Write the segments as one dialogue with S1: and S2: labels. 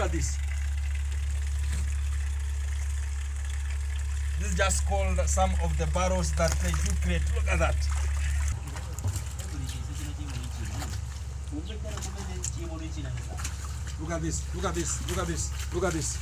S1: at this. This is just called some of the barrels that they do create. Look at that. Look at this, look at this, look at this, look at this.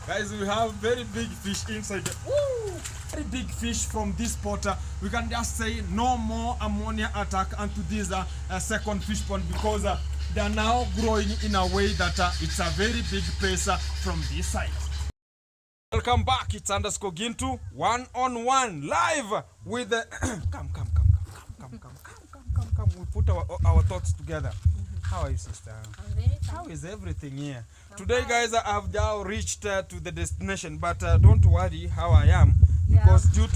S1: Guys, we have very big fish inside. Woo! Very big fish from this pot. We can just say no more ammonia attack onto this second fish pond because they are now growing in a way that it's a very big pace from this side. Welcome back. It's underscore Gintu one-on-one live with the come. We put our thoughts together. How are you, sister?
S2: I'm very fine.
S1: How is everything here? Today, guys, I have now reached to the destination, but don't worry how I am because due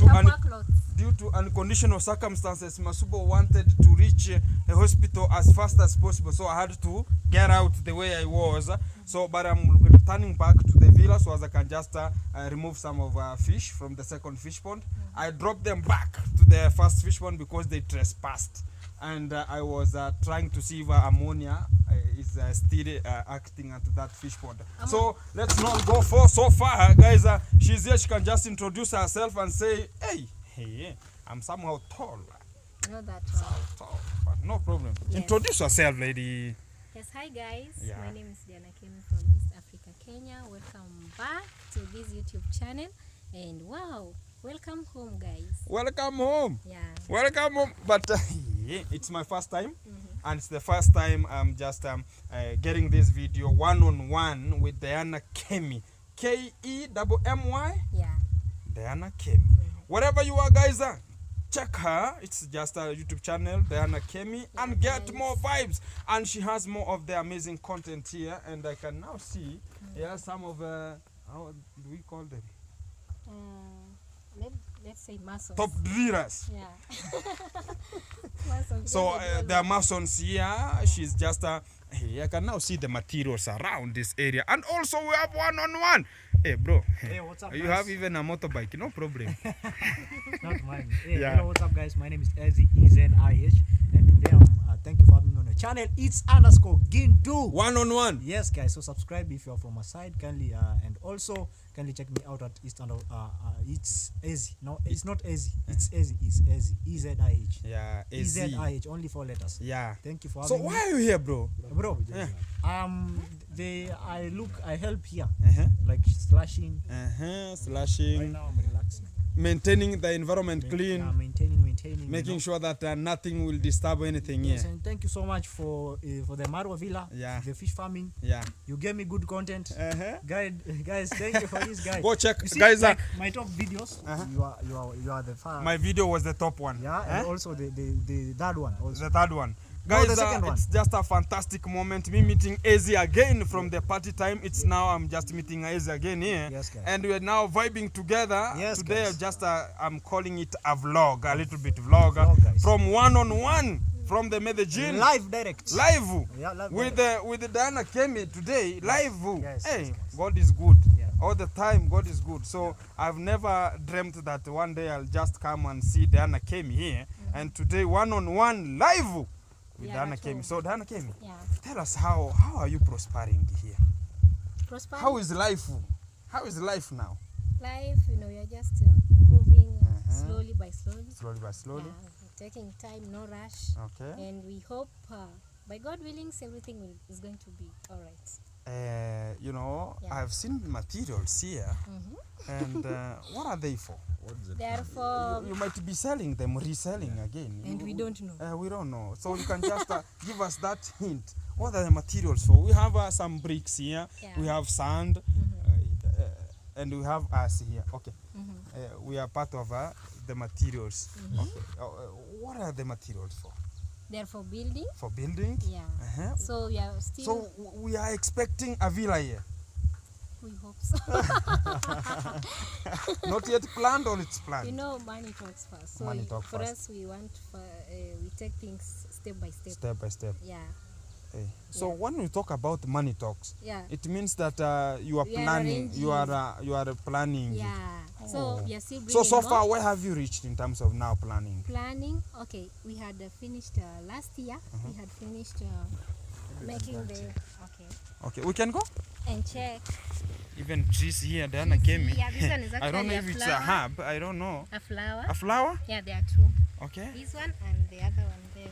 S1: to unconditional circumstances, Masubo wanted to reach a hospital as fast as possible, so I had to get out the way I was. So, but I'm returning back to the villa so as I can just remove some of fish from the second fish pond. I dropped them back to the first fish pond because they trespassed. And I was trying to see if ammonia is still acting onto that fish pond. So let's not go so far, guys. She's here. She can just introduce herself and say, hey, I'm somehow tall.
S2: Not that
S1: tall, but no problem. Yes. Introduce yourself, lady.
S2: Yes, hi guys.
S1: Yeah.
S2: My name is Diana Kemi from East Africa, Kenya. Welcome back to this YouTube channel. And wow, welcome home, guys.
S1: Welcome home.
S2: Yeah.
S1: Welcome home. But it's my first time, and it's the first time I'm just getting this video one-on-one with Diana Kemi. K-E-M-M-Y?
S2: Yeah.
S1: Diana Kemi. Whatever you are, guys, check her. It's just a YouTube channel, Diana Kemi, and get more vibes. And she has more of the amazing content here, and I can now see some of, how do we call them?
S2: Let's say masons.
S1: Top drillers.
S2: Yeah. Masons.
S1: So there are masons here. She's just hey, I can now see the materials around this area, and also we have one-on-one. Hey, bro.
S3: Hey, what's up,
S1: you
S3: guys?
S1: have even a motorbike, no problem.
S3: Not mine. Hey, hello, what's up, guys? My name is Ezzy, E-Z-I-H, and today I'm thank you for having me on the channel. It's underscore Gintu.
S1: One-on-one.
S3: Yes, guys. So subscribe if you're from my side, kindly, and also kindly check me out at East under. It's Ezzy. No, it's not Ezzy. It's Ezzy. It's Ezzy. E-Z-I-H.
S1: Yeah,
S3: E-Z-I-H. Only 4 letters.
S1: Yeah.
S3: Thank you for having me.
S1: So why are you here, bro?
S3: Bro.
S1: Yeah.
S3: I help here, like slashing.
S1: Slashing.
S3: Right now I'm relaxing.
S1: Maintaining the environment clean.
S3: Yeah, maintaining.
S1: Making sure that nothing will disturb anything here.
S3: Yes, and thank you so much for the Marwa Villa, the fish farming.
S1: Yeah.
S3: You gave me good content. Guys, thank you for this, guys.
S1: Go check,
S3: see,
S1: guys.
S3: Like my top videos. You are the fan.
S1: My video was the top one.
S3: Yeah, and also the third one. Also.
S1: The third one. Guys,
S3: the second one.
S1: It's just a fantastic moment. Me meeting Ezzy again from the party time. It's now I'm just meeting Ezzy again here.
S3: Yes, guys.
S1: And we're now vibing together.
S3: Yes,
S1: today,
S3: guys.
S1: just I'm calling it a vlog, a little bit vlog from one-on-one from the Medellin.
S3: Live direct.
S1: Live.
S3: Yeah, live
S1: with the Diana Kemi today. Live.
S3: Yes,
S1: hey,
S3: yes, guys.
S1: God is good.
S3: Yeah.
S1: All the time, God is good. So I've never dreamt that one day I'll just come and see Diana Kemi here. And today, one-on-one live. With Diana Kemi. So Diana Kemi, tell us how are you prospering here?
S2: Prospering?
S1: How is life? How is life now?
S2: Life, you're just improving slowly by slowly.
S1: Slowly by slowly.
S2: Yeah, taking time, no rush.
S1: Okay.
S2: And we hope, by God willing, everything is going to be all right.
S1: I've seen materials here, and what are they for?
S2: They are for...
S1: You might be selling them, reselling again.
S2: And we don't know.
S1: We don't know. So you can just give us that hint. What are the materials for? We have some bricks here. Yeah. We have sand, and we have us here. Okay. We are part of the materials. Okay. What are the materials for?
S2: They're for building.
S1: For building?
S2: Yeah. So we are still...
S1: So we are expecting a villa here?
S2: We hope so.
S1: Not yet planned, or it's planned?
S2: Money talks first. So
S1: money talks
S2: for
S1: first.
S2: us, we want, we take things step by step.
S1: Step by step.
S2: Yeah.
S1: Okay. So
S2: Yeah.
S1: when we talk about money talks,
S2: Yeah.
S1: it means that you are
S2: We are
S1: planning. You
S2: arranging.
S1: are planning.
S2: Yeah. So
S1: Oh.
S2: we are still
S1: So
S2: bringing more.
S1: far, where have you reached in terms of now planning?
S2: Planning. Okay, we had finished last year. We had finished making the
S1: Okay, we can go.
S2: and check.
S1: Even trees here, Diana came me.
S2: Yeah, this one is
S1: I don't know
S2: actually
S1: if
S2: a
S1: it's a
S2: flower.
S1: herb. I don't know.
S2: A flower.
S1: A flower?
S2: Yeah, there are two.
S1: Okay.
S2: This one and the other one there.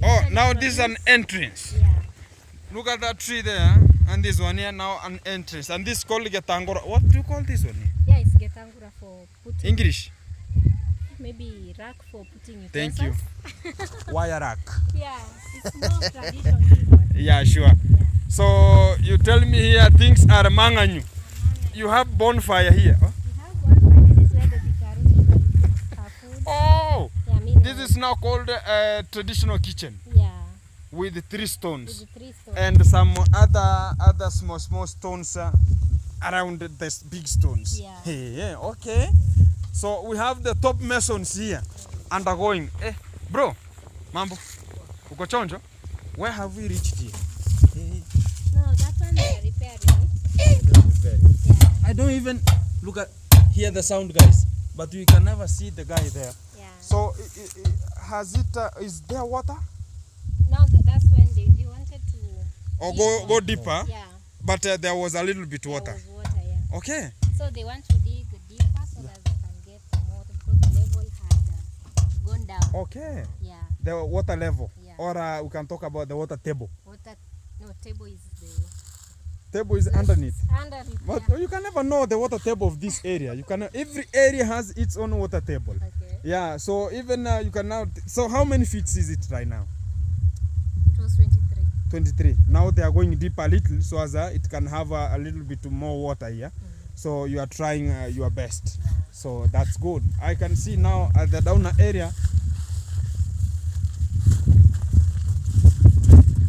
S1: Oh,
S2: one
S1: now
S2: is
S1: this is an entrance.
S2: Yeah.
S1: Look at that tree there, and this one here now an entrance, and this is called Getangora. What do you call this one?
S2: Yeah, it's getangura for putting.
S1: English.
S2: Maybe rack for putting
S1: Thank you.
S2: utensils.
S1: Wire rack.
S2: Yeah, it's more traditional. This one.
S1: Yeah, sure.
S2: Yeah.
S1: So you tell me here things are manganyu. You have bonfire here. Huh?
S2: We have one. This is where the Bikaru usually put her food.
S1: Oh,
S2: Yeah, I mean,
S1: this is now called a traditional kitchen
S2: yeah,
S1: with 3
S2: with
S1: stones
S2: the 3 stones.
S1: and some other small stones around the big stones.
S2: Yeah.
S1: Hey, yeah, okay. So we have the top masons here undergoing. Bro, mambo, uko chonjo? Where have we reached here? Hey.
S2: No, that one we are repairing it. Yeah,
S1: I don't even look at hear the sound, guys, but you can never see the guy there.
S2: yeah.
S1: So has it is there water
S2: Now that's when they wanted to.
S1: or
S2: dig
S1: go
S2: more.
S1: deeper?
S2: Yeah,
S1: But there was a little bit
S2: there
S1: water.
S2: was water. Yeah.
S1: Okay.
S2: So they want to dig deeper so that they can get more water because the level had gone down.
S1: Okay.
S2: Yeah,
S1: The water level,
S2: Yeah.
S1: or we can talk about the water table.
S2: water. No, table is
S1: Table is underneath.
S2: underneath.
S1: But
S2: Yeah.
S1: you can never know the water table of this area. You can every area has its own water table.
S2: Okay.
S1: Yeah. So even you can now. So how many feet is it right now?
S2: It was 23.
S1: 23. Now they are going deeper a little so as it can have a little bit more water here. So you are trying your best.
S2: Yeah.
S1: So that's good. I can see now at the down area.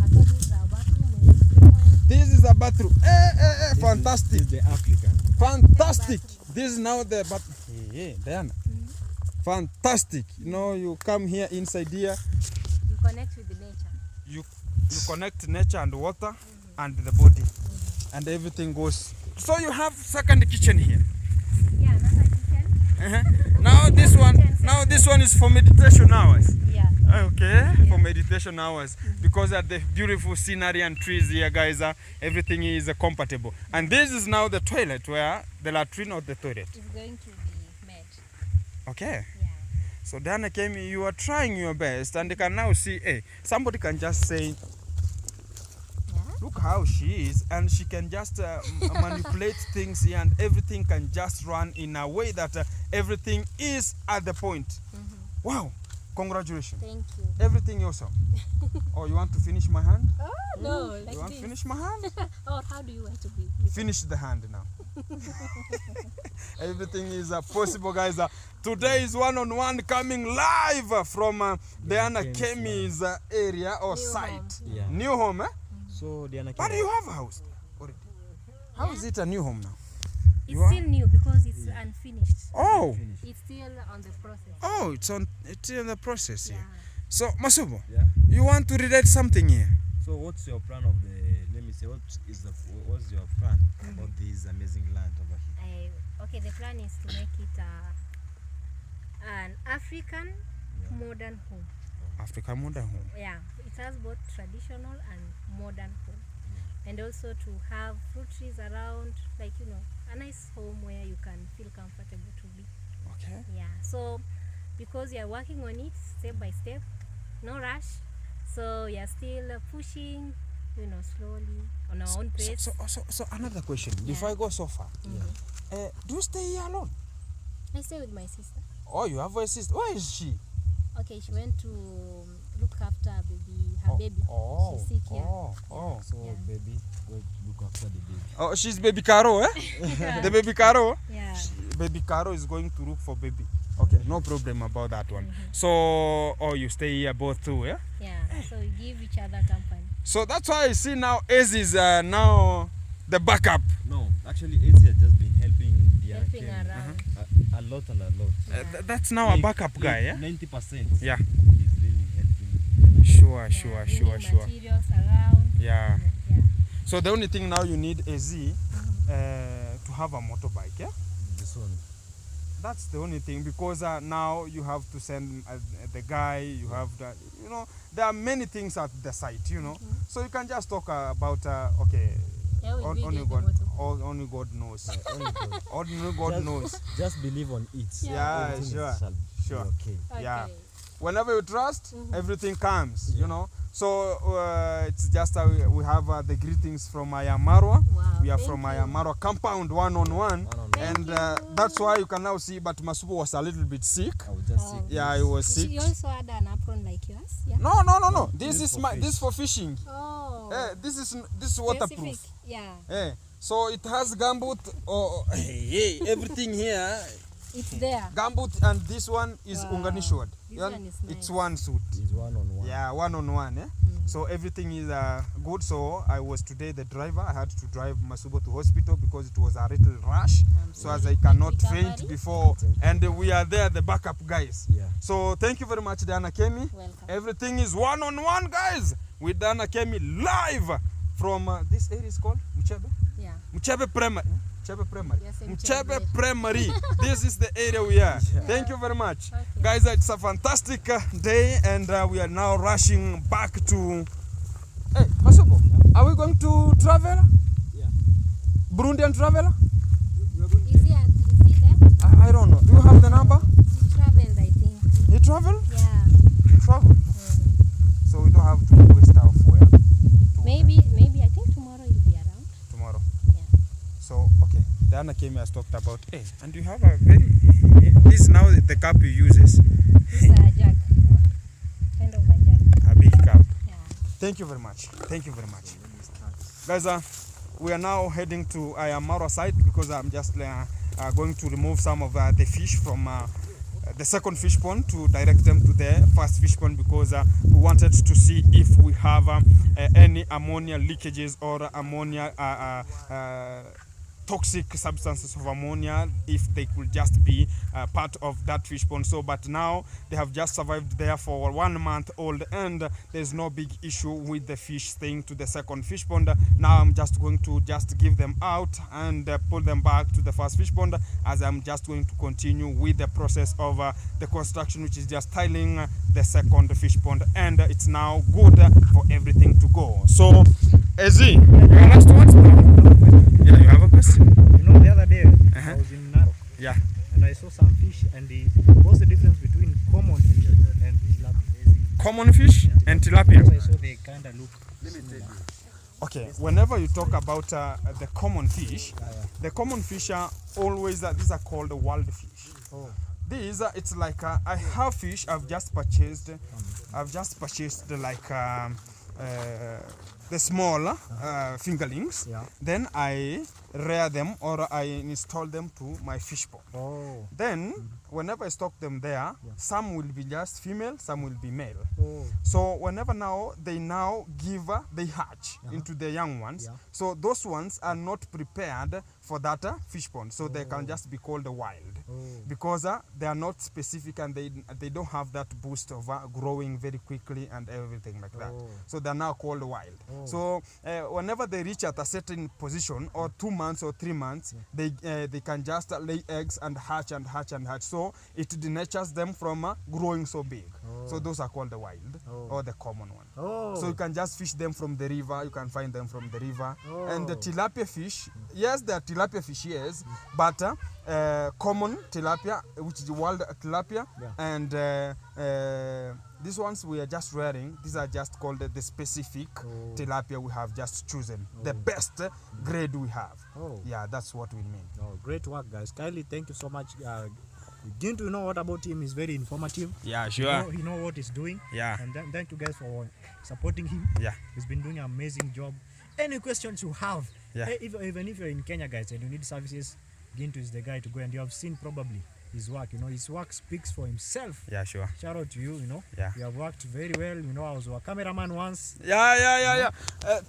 S2: I thought this is our bathroom. It's
S1: This is a bathroom. Fantastic.
S3: This is the African.
S1: Fantastic. This is now the bathroom. Hey, Diana. Fantastic. You know, you come here inside here,
S2: you connect with the nature.
S1: you connect nature and water and the body, and everything goes. So you have second kitchen here.
S2: Yeah, another kitchen.
S1: Now this one is for meditation hours.
S2: Yeah.
S1: Okay, for meditation hours, because of the beautiful scenery and trees here, guys. Everything is compatible. And this is now the toilet, where the latrine or the toilet.
S2: It's going to be made.
S1: Okay.
S2: Yeah.
S1: So Diana came, you are trying your best, and you can now see, hey, somebody can just say,
S2: Yeah.
S1: look how she is, and she can just manipulate things here, and everything can just run in a way that everything is at the point. Wow, congratulations.
S2: Thank you.
S1: Everything awesome. Oh, you want to finish my hand?
S2: Oh no, like
S1: You want
S2: this.
S1: to finish my hand?
S2: Or how do you want to be?
S1: Finish the hand now. Everything is possible, guys. Today is one-on-one coming live from Diana Kemi's area or
S2: New
S1: site.
S2: home.
S3: Yeah.
S1: New home, eh?
S3: So Diana
S1: But you have a house already. How is it a new home now?
S2: It's
S1: You are-
S2: still new because it's unfinished.
S1: Oh,
S2: It's still on the process.
S1: oh, it's in the process
S2: Yeah.
S1: here. So, Masubo,
S4: Yeah.
S1: you want to relate something here?
S4: So what's your plan of let me say, what's your plan about this amazing land over here?
S2: Okay, the plan is to make it an African modern home.
S1: African modern home.
S2: Yeah, it has both traditional and modern home. And also to have fruit trees around, like, a nice home where you can feel comfortable to be.
S1: Okay.
S2: Yeah, so because you're working on it step by step, no rush. So you're still pushing, slowly on our own pace.
S1: So another question before I go so far. Do you stay here alone?
S2: I stay with my sister.
S1: Oh, you have a sister. Where is she?
S2: Okay, she went to look after her baby.
S1: Oh,
S2: She's sick here.
S4: So
S2: Yeah.
S4: baby, go look after the baby.
S1: Oh, she's baby Caro, eh? The baby Caro.
S2: Yeah.
S1: Baby Caro is going to look for baby. Okay, no problem about that one. So, you stay here both too, yeah?
S2: Yeah. So we give each other company.
S1: So that's why I see now Ez is now the backup.
S4: No, actually, Ezi has just been helping the
S2: Helping
S4: Kemi
S2: around.
S4: a lot and a lot.
S1: That's now a backup guy, yeah?
S4: 90%.
S1: Yeah.
S4: He's really helping.
S1: Sure.
S2: Materials around.
S1: Yeah.
S2: Yeah.
S1: So the only thing now you need is to have a motorbike, yeah?
S4: This one.
S1: That's the only thing, because now you have to send the guy, you have the, there are many things at the site, So you can just talk about, okay,
S2: Yeah,
S1: only God knows.
S4: Only God.
S1: Only God knows.
S4: Just believe on it.
S1: Yeah,
S4: Everything
S1: sure.
S4: shall be
S1: Sure.
S4: okay.
S1: Yeah.
S2: Okay.
S1: Whenever you trust, everything comes,
S4: Yeah.
S1: So it's just we have the greetings from Ayamarwa.
S2: Wow,
S1: We are
S2: thank
S1: from
S2: you.
S1: Ayamarwa compound one-on-one.
S2: Thank
S1: And
S2: you.
S1: that's why you can now see, but Masubo was a little bit sick.
S4: I will just
S2: Oh.
S4: see.
S1: Yeah, he was sick.
S2: You also had an apron like yours? Yeah.
S1: No. This
S4: this
S1: is
S4: for
S1: this for fishing.
S2: Oh.
S1: This is waterproof.
S2: Specific. Yeah.
S1: So it has gumboot. Hey, everything here.
S2: It's there.
S1: Gumboot, and this one is
S2: Wow.
S1: unganishwad.
S2: This one is
S1: It's
S2: nice.
S1: one suit.
S4: It's one-on-one.
S1: Yeah, one-on-one. So everything is good. So I was today the driver. I had to drive Masubo to hospital because it was a little rush. So as I cannot faint
S2: recovery.
S1: before, and we are there, the backup guys.
S4: Yeah.
S1: So thank you very much, Dana Kemi.
S2: Welcome.
S1: Everything is one-on-one, guys, with Dana Kemi live from this area is called Muchebe.
S2: Yeah.
S1: Muchebe Primary. Muchebe Primary.
S2: Yes, in
S1: Muchebe
S2: Muchebe.
S1: Primary. This is the area we are. Thank you very much.
S2: Okay.
S1: Guys, it's a fantastic day, and we are now rushing back to... Hey, Masubo, are we going to travel?
S4: Yeah.
S1: Burundian traveler?
S2: Is he there?
S1: I don't know. Do you have the number?
S2: He traveled, I think.
S1: He travel?
S2: Yeah.
S1: He travel. So we don't have to waste our fuel.
S2: Maybe I think tomorrow he'll be around.
S1: Tomorrow.
S2: Yeah.
S1: So, okay. Diana Kemi has talked about, hey, and you have a very... This is now the cup you uses.
S2: It's a jug. No? Kind of a jug.
S1: A big cup.
S2: Yeah.
S1: Thank you very much. Thank you very much. Guys, we are now heading to Ayamaro site because I'm just going to remove some of the fish from the second fish pond to direct them to the first fish pond, because we wanted to see if we have any ammonia leakages or ammonia toxic substances of ammonia, if they could just be part of that fish pond. So but now they have just survived there for 1 month old, and there's no big issue with the fish staying to the second fish pond. Now I'm just going to just give them out and pull them back to the first fish pond, as I'm just going to continue with the process of the construction, which is just tiling the second fish pond, and it's now good for everything to go. So Ezi, your last words? Yeah, you have a question?
S3: You know, the other day I was in Narok.
S1: Yeah.
S3: And I saw some fish, and what's the difference between common fish and tilapia?
S1: Common fish and tilapia.
S3: I saw they kind of look.
S4: Let me tell you.
S1: Okay, whenever you talk about the common fish, the common fish are always, these are called wild fish.
S3: Oh.
S1: These, it's like, I have fish I've just purchased like the small fingerlings.
S3: Yeah.
S1: Then I rear them, or I install them to my fish pond.
S3: Oh.
S1: Then whenever I stock them there, some will be just female, some will be male.
S3: Oh.
S1: So whenever now they give, they hatch into the young ones.
S3: Yeah.
S1: So those ones are not prepared for that fish pond. So they can just be called wild.
S3: Oh.
S1: Because they are not specific, and they don't have that boost of growing very quickly and everything like that.
S3: Oh.
S1: So they're now called wild.
S3: Oh.
S1: So whenever they reach at a certain position, or 2 months or 3 months, they can just lay eggs and hatch and hatch and hatch. So it denatures them from growing so big.
S3: Oh.
S1: So those are called the wild, or the common one.
S3: Oh.
S1: So you can just fish them from the river. You can find them from the river.
S3: Oh.
S1: And the tilapia fish, yes, there are tilapia fish, yes, but common tilapia, which is wild tilapia, and these ones we are just rearing. These are just called the specific tilapia we have just chosen. The best grade we have.
S3: Oh.
S1: Yeah, that's what we mean.
S3: Oh, great work, guys. Kylie, thank you so much. Getting to know what about him is very informative.
S1: Yeah,
S3: You know what he's doing.
S1: Yeah.
S3: And thank you guys for supporting him.
S1: Yeah.
S3: He's been doing an amazing job. Any questions you have,
S1: Yeah.
S3: even if you're in Kenya, guys, and you need services, Gintu is the guy to go. And you have seen probably his work. You know, his work speaks for himself.
S1: Yeah, sure.
S3: Shout out to you. You know,
S1: Yeah.
S3: you have worked very well. You know, I was a cameraman once.
S1: Yeah.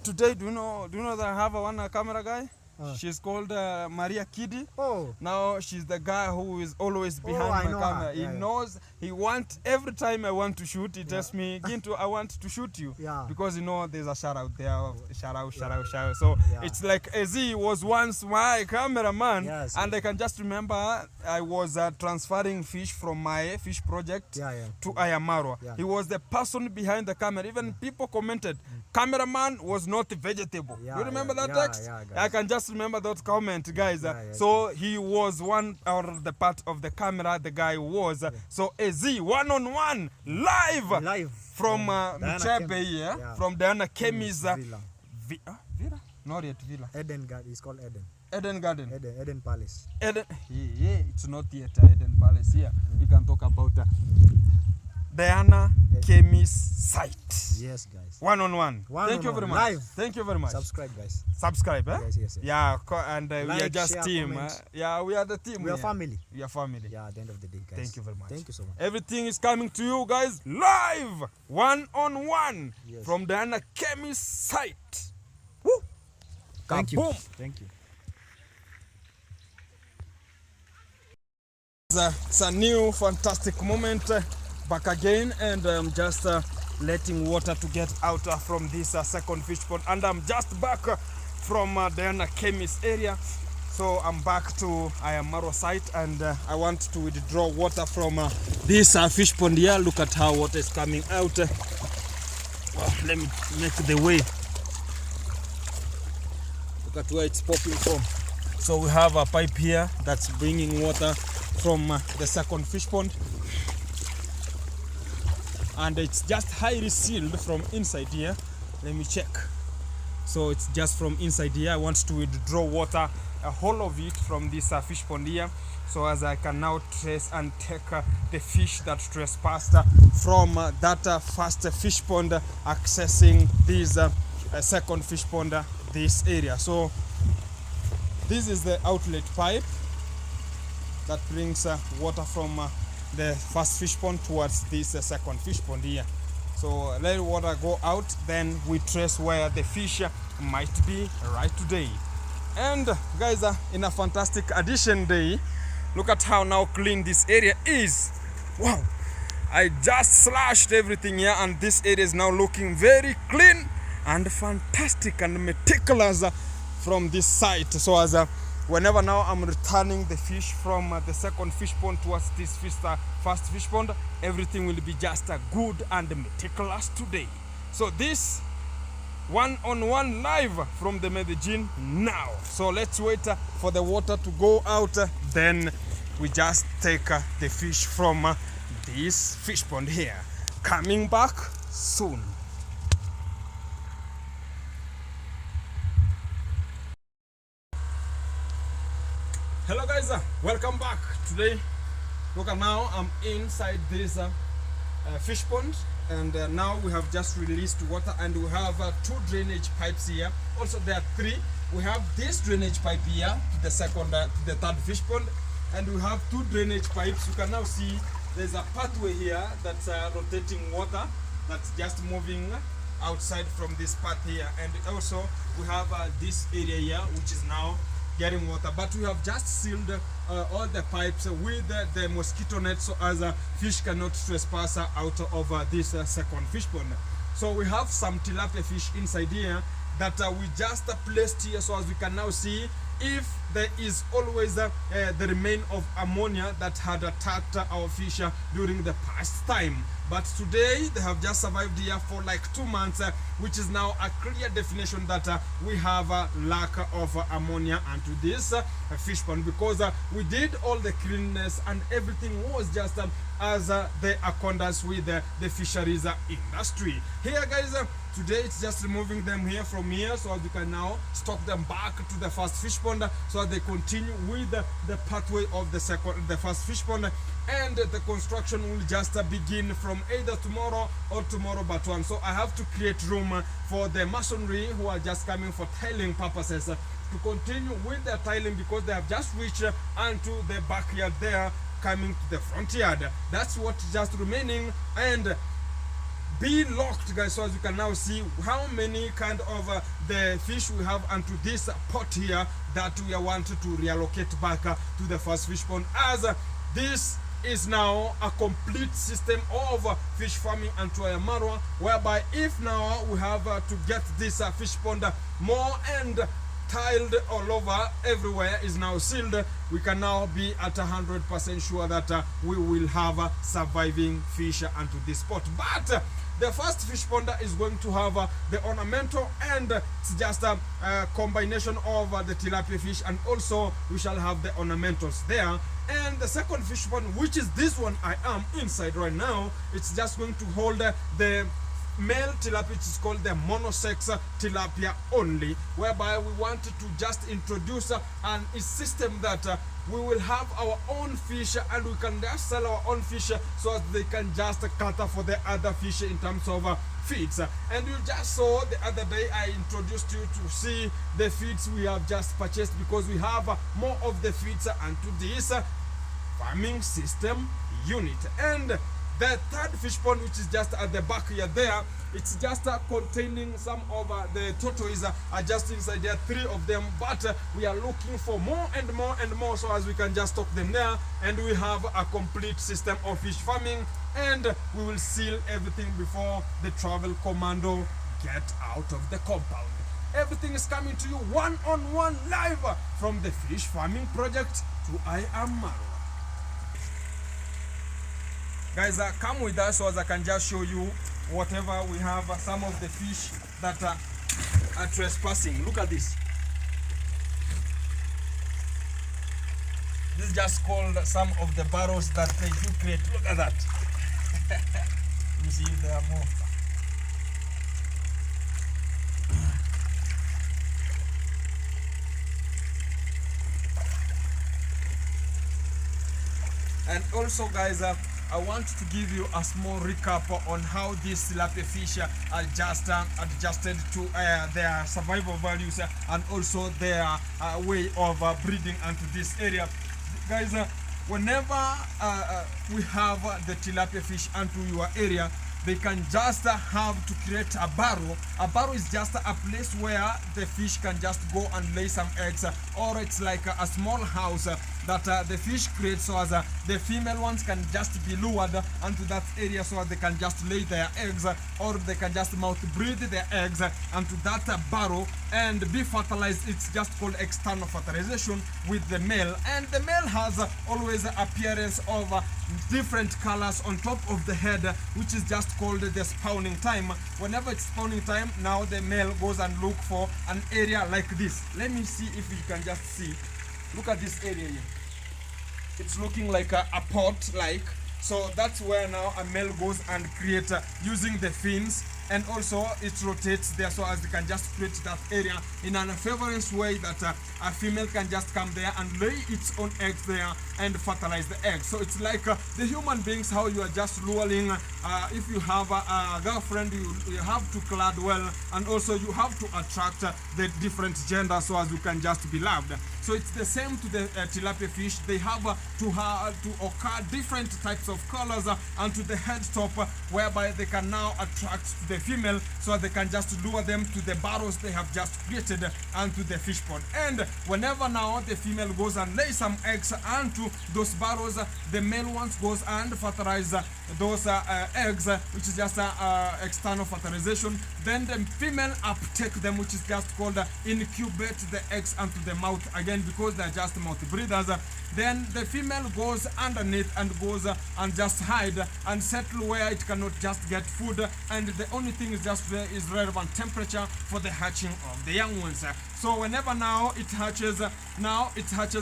S1: Today, do you know that I have one camera guy? She's called Maria Kidi.
S3: Oh.
S1: Now she's the guy who is always behind
S3: I
S1: my
S3: know
S1: camera.
S3: her.
S1: He
S3: Yeah, yeah.
S1: knows he want every time I want to shoot, he tells me, Ginto, I want to shoot you.
S3: Yeah.
S1: Because there's a shout out there, shout out. So it's like AZ was once my cameraman,
S3: Yes,
S1: and I can just remember I was transferring fish from my fish project to Ayamarwa.
S3: Yeah.
S1: He was the person behind the camera. Even people commented, cameraman was not vegetable.
S3: Yeah,
S1: You remember that
S3: yeah,
S1: text?
S3: yeah, guys.
S1: I can just remember that comment, guys. So he was one or the part of the camera the guy was. So AZ one-on-one live from Mchebe here, from Diana Kemi's
S3: Villa.
S1: Villa? Not yet Villa.
S3: Eden Garden. It's called Eden.
S1: Eden Garden.
S3: Eden Palace.
S1: Eden. Yeah, it's not yet Eden Palace here. We can talk about Diana Kemi's site.
S3: Yes, guys.
S1: One-on-one. Thank you very much.
S3: Live.
S1: Thank you very much.
S3: Subscribe, guys.
S1: Subscribe, eh?
S3: Yes.
S1: Yeah, and we are
S3: Like,
S1: just
S3: share,
S1: team.
S3: comment.
S1: Yeah, we are the team.
S3: We are family.
S1: We are family.
S3: Yeah, at the end of the day, guys.
S1: Thank you very much.
S3: Thank you so much.
S1: Everything is coming to you guys live, one-on-one,
S3: Yes.
S1: from Diana Kemi's site. Woo!
S3: Thank you.
S1: Kaboom!
S3: Thank you.
S1: It's a new fantastic moment back again, and I'm just letting water to get out from this second fish pond, and I'm just back from Diana Kemi's area. So I'm back to Ayamarwa site, and I want to withdraw water from this fish pond here. Look at how water is coming out. Let me make the way. Look at where it's popping from. So we have a pipe here that's bringing water from the second fish pond, and it's just highly sealed from inside here. Let me check. So it's just from inside here. I want to withdraw water, a whole of it, from this fish pond here, so as I can now trace and take the fish that trespassed from that first fish pond, accessing this second fish pond, this area. So this is the outlet pipe that brings water from the first fish pond towards this second fish pond here. So let water go out, then we trace where the fish might be right today. And guys, in a fantastic addition day, look at how now clean this area is. Wow, I just slashed everything here, and this area is now looking very clean and fantastic and meticulous from this site. So as whenever now I'm returning the fish from the second fish pond towards this first fish pond, everything will be just good and meticulous today. So this one-on-one live from the Medellin now. So let's wait for the water to go out, then we just take the fish from this fish pond here. Coming back soon. Hello guys, welcome back. Today, look at now, I'm inside this fish pond, and now we have just released water, and we have 2 drainage pipes here. Also there are 3. We have this drainage pipe here to the second, to the third fish pond, and we have 2 drainage pipes. You can now see there's a pathway here that's rotating water that's just moving outside from this path here, and also we have this area here which is now getting water, but we have just sealed all the pipes with the mosquito net, so as fish cannot trespass out of this second fish pond. So we have some tilapia fish inside here that we just placed here, so as we can now see if there is always the remain of ammonia that had attacked our fish during the past time. But today they have just survived here for like 2 months, which is now a clear definition that we have a lack of ammonia into this fish pond, because we did all the cleanness and everything was just as the accordance with the fisheries industry. Here guys, today it's just removing them here from here, so as we can now stock them back to the first fish pond, so they continue with the pathway of the first fish pond, and the construction will just begin from either tomorrow or tomorrow but one. So I have to create room for the masonry who are just coming for tiling purposes to continue with their tiling, because they have just reached onto the backyard there, coming to the front yard. That's what just remaining, and be locked guys, so as you can now see how many kind of the fish we have onto this pot here that we are wanted to reallocate back to the first fish pond, as this is now a complete system of fish farming and Marua, whereby if now we have to get this fish pond more and tiled all over everywhere, is now sealed, we can now be at 100% sure that we will have surviving fish onto this spot. But the first fish pond is going to have the ornamental, and it's just a combination of the tilapia fish, and also we shall have the ornamentals there. And the second fish pond, which is this one I am inside right now, it's just going to hold the male tilapia, which is called the monosex tilapia only, whereby we want to just introduce an system that we will have our own fish, and we can just sell our own fish so that they can just cater for the other fish in terms of feeds. And you just saw the other day I introduced you to see the feeds we have just purchased, because we have more of the feeds onto this farming system unit. And the third fish pond, which is just at the back here there, it's just containing some of the tortoises are just inside there, 3 of them, but we are looking for more and more and more, so as we can just stock them there, and we have a complete system of fish farming, and we will seal everything before the travel commando get out of the compound. Everything is coming to you one-on-one live from the fish farming project to I Am Marua. Guys, come with us so as I can just show you whatever we have, some of the fish that are trespassing. Look at this. This is just called some of the burrows that they do create. Look at that. Let me see if there are more. And also, guys, I want to give you a small recap on how these tilapia fish are just adjusted to their survival values and also their way of breeding into this area. Guys, whenever we have the tilapia fish into your area, they can just have to create a burrow. A burrow is just a place where the fish can just go and lay some eggs, or it's like a small house that the fish create, so as the female ones can just be lured onto that area so they can just lay their eggs, or they can just mouth breed their eggs onto that burrow and be fertilized. It's just called external fertilization with the male, and the male has always appearance of different colors on top of the head, which is just called the spawning time. Whenever it's spawning time, now the male goes and look for an area like this. Let me see if you can just see. Look at this area here. It's looking like a pot, so that's where now a male goes and create using the fins, and also it rotates there so as they can just create that area in an favorable way that a female can just come there and lay its own eggs there and fertilize the eggs. So it's like the human beings, how you are just luring. If you have a girlfriend, you have to clad well, and also you have to attract the different gender so as you can just be loved. So it's the same to the tilapia fish. They have to occur different types of colors onto the head top, whereby they can now attract the female so they can just lure them to the burrows they have just created onto the fish pond. And whenever now the female goes and lays some eggs onto those burrows, the male ones goes and fertilize those eggs, which is just external fertilization. Then the female uptake them, which is just called incubate the eggs onto the mouth again, because they're just mouth breeders. Then the female goes underneath and goes and just hide and settle where it cannot just get food, and the only thing is just there is relevant temperature for the hatching of the young ones. So whenever now it hatches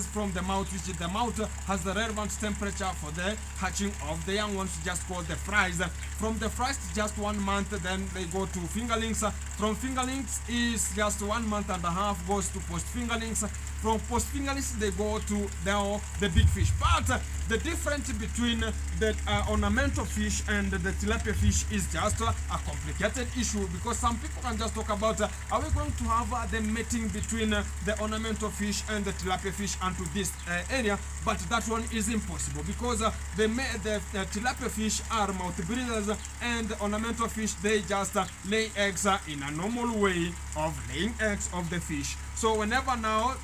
S1: from the mouth, which is the mouth has the relevant temperature for the hatching of the young ones, just called the fries. From the fries, just 1 month, then they go to fingerlings. From fingerlings is just 1.5 months, goes to post fingerlings. From post fingerlings, they go to now the big fish. But the difference between the ornamental fish and the tilapia fish is just a complicated issue, because some people can just talk about are we going to have the mating between the ornamental fish and the tilapia fish onto this area, but that one is impossible, because the tilapia fish are mouth breeders, and the ornamental fish, they just lay eggs in a normal way of laying eggs of the fish. So whenever now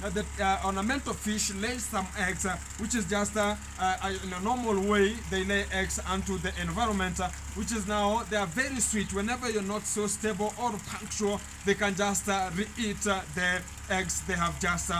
S1: the ornamental fish lay some eggs, which is just in a normal way they lay eggs onto the environment, which is now they are very sweet. Whenever you're not so stable or punctual, they can just re-eat the eggs they have just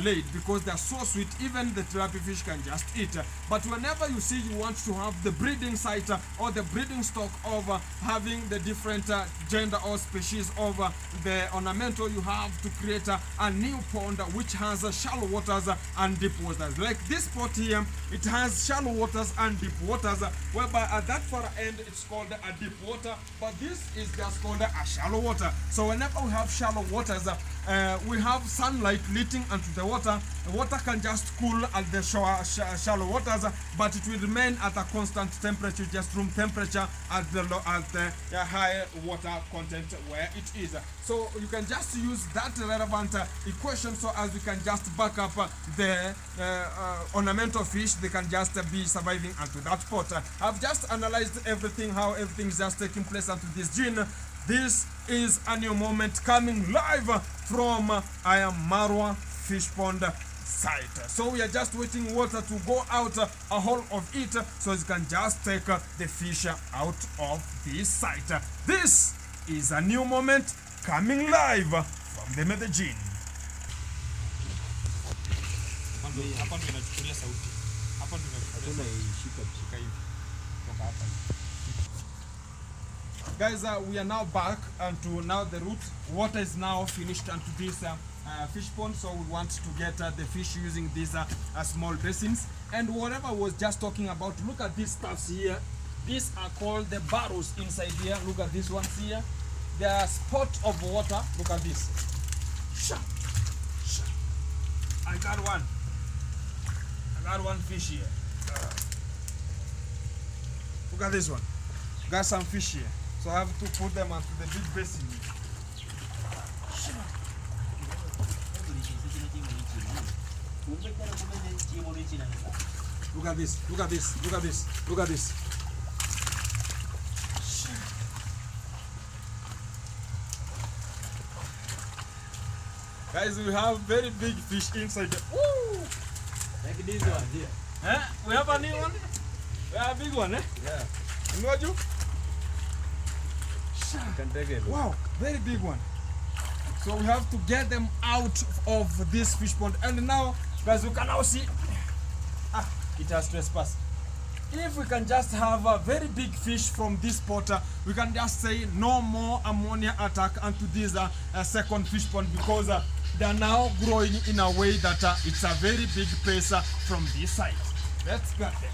S1: laid, because they are so sweet. Even the tilapia fish can just eat. But whenever you see you want to have the breeding site or the breeding stock of having the different gender or species of the ornamental, you have to create a new pond which has shallow waters and deep waters. Like this pot here, it has shallow waters and deep waters, whereby at that far end it's called a deep water, but this is just called a shallow water. So whenever we have shallow waters, we have sunlight leading onto the water. The water can just cool at the shallow waters, but it will remain at a constant temperature, just room temperature at the high water content where it is. So you can just use that relevant equation so as we can just back up the ornamental fish. They can just be surviving onto that pot. I've just analyzed everything, how everything is just taking place onto this gene. This is a new moment coming live from I am Marwa Fish Pond site. So we are just waiting water to go out a whole of it, so you can just take the fish out of this site. This is a new moment coming live from the Medellin. Guys, we are now back onto now the route. Water is now finished onto this fish pond, so we want to get the fish using these small basins. And whatever I was just talking about, look at these stuffs here. These are called the barrows inside here. Look at these ones here. They are spots of water. Look at this. I got one. I got one fish here. Look at this one. Got some fish here. So I have to put them onto the big basin. Look at this, look at this, look at this, look at this. Guys, we have very big fish inside. Woo!
S4: Like this one here.
S1: Eh? We have a new one? We have a big one, eh?
S4: Yeah.
S1: You know you?
S4: You can take it.
S1: Wow, very big one. So we have to get them out of this fish pond. And now, guys, you can now see, it has trespassed. If we can just have a very big fish from this pot, we can just say no more ammonia attack onto this second fish pond, because they are now growing in a way that it's a very big pace from this side. Let's get them.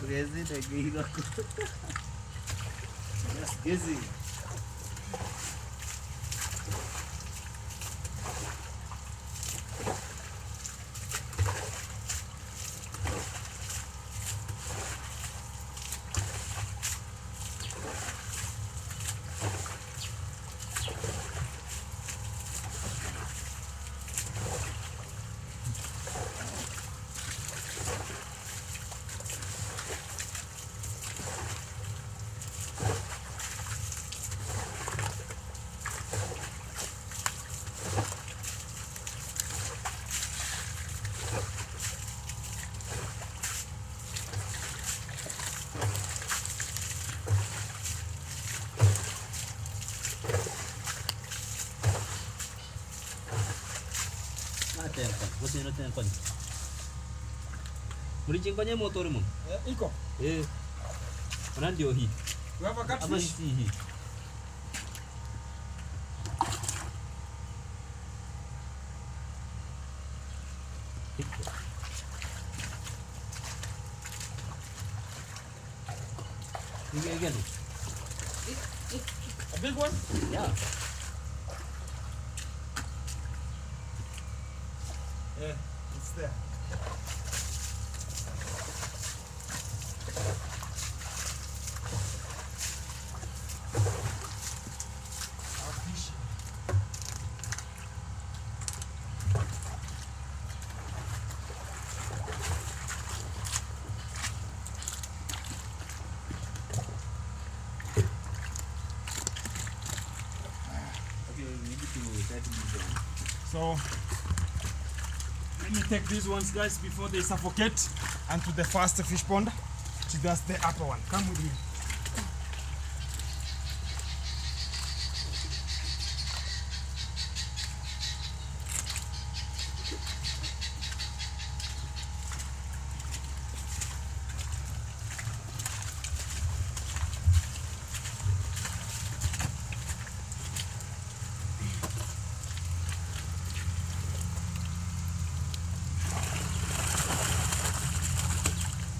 S5: Crazy again. Just guessing. What's in the kon? Muriching kanya motor mo?
S1: Iko.
S5: Manan dio hi.
S1: You have a
S5: Apa
S1: catfish?
S5: si hi? Again.
S1: A big one?
S5: Yeah.
S1: Yeah, it's there. Our fish.
S5: Okay, we need to set it down.
S1: So let me take these ones, guys, before they suffocate, and to the first fish pond, which is just the upper one. Come with me.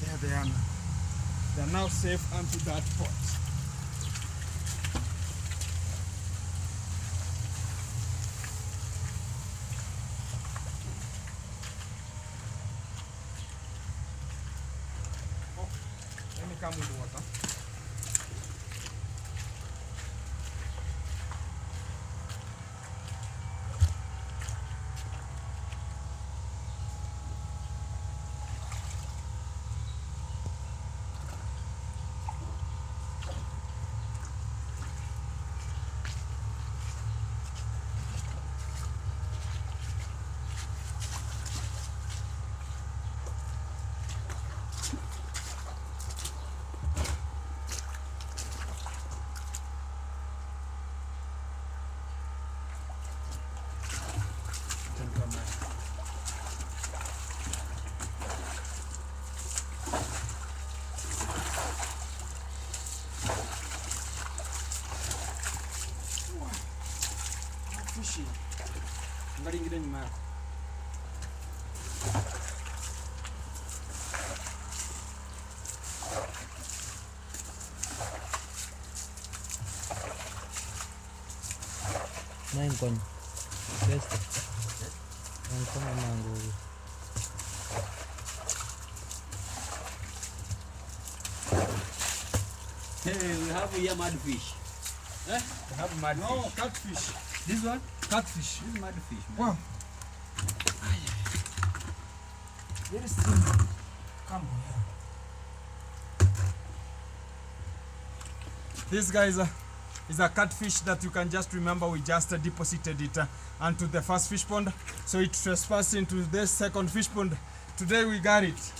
S1: There they are now. They are now safe onto that pot. Oh, let me come with the water. Can come back. Fishy. Ngari ingine nyuma yako.
S5: Nine kon. Best. Nine kon mango. Hey, we have here mad fish. Eh? We have mad
S1: No,
S5: fish.
S1: catfish.
S5: This one?
S1: Catfish.
S5: This is mad fish. Man.
S1: Wow. Very strong. Come here. This guy is a catfish that you can just remember we just deposited it onto the first fish pond. So it trespassed into this second fish pond. Today we got it.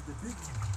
S1: The big one.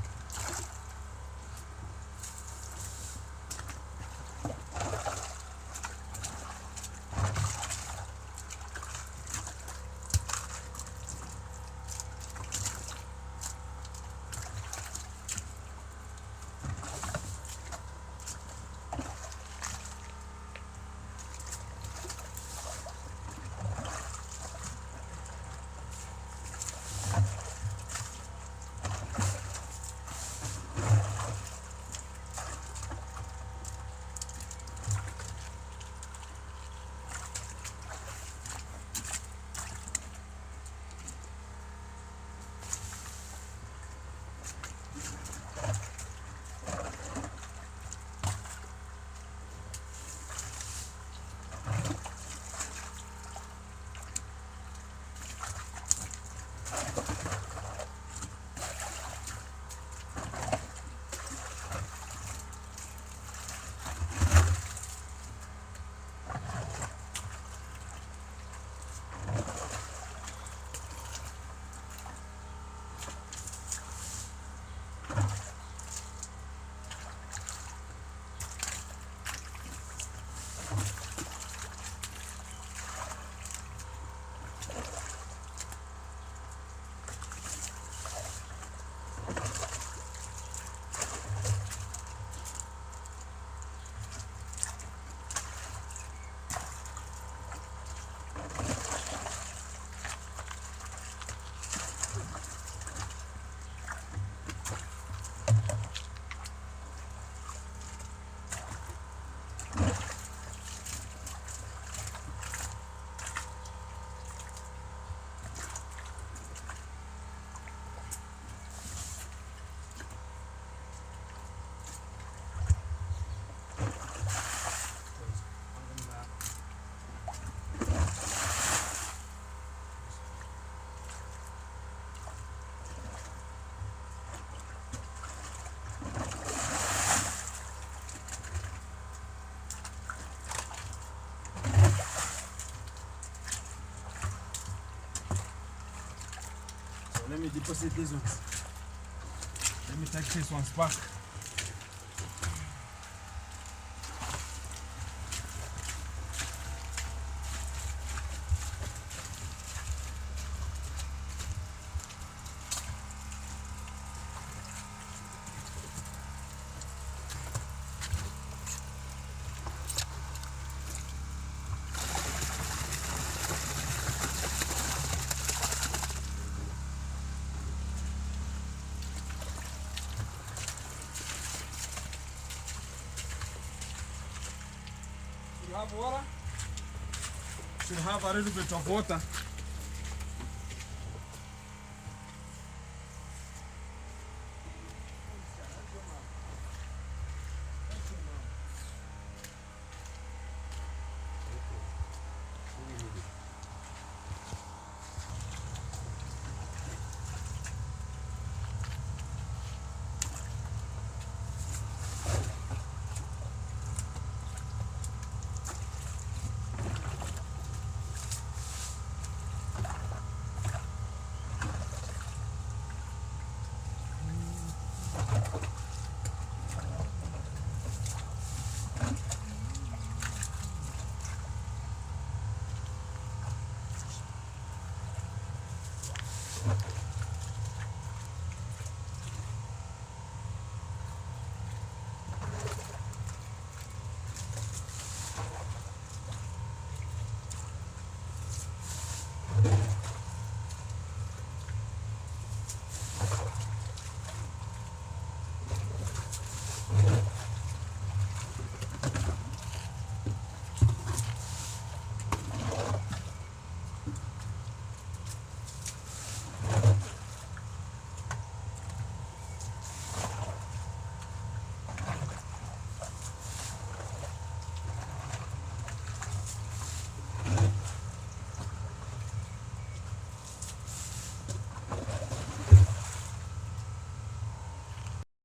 S1: Let me deposit these ones. Let me take these ones back. Have water, should have a little bit of water.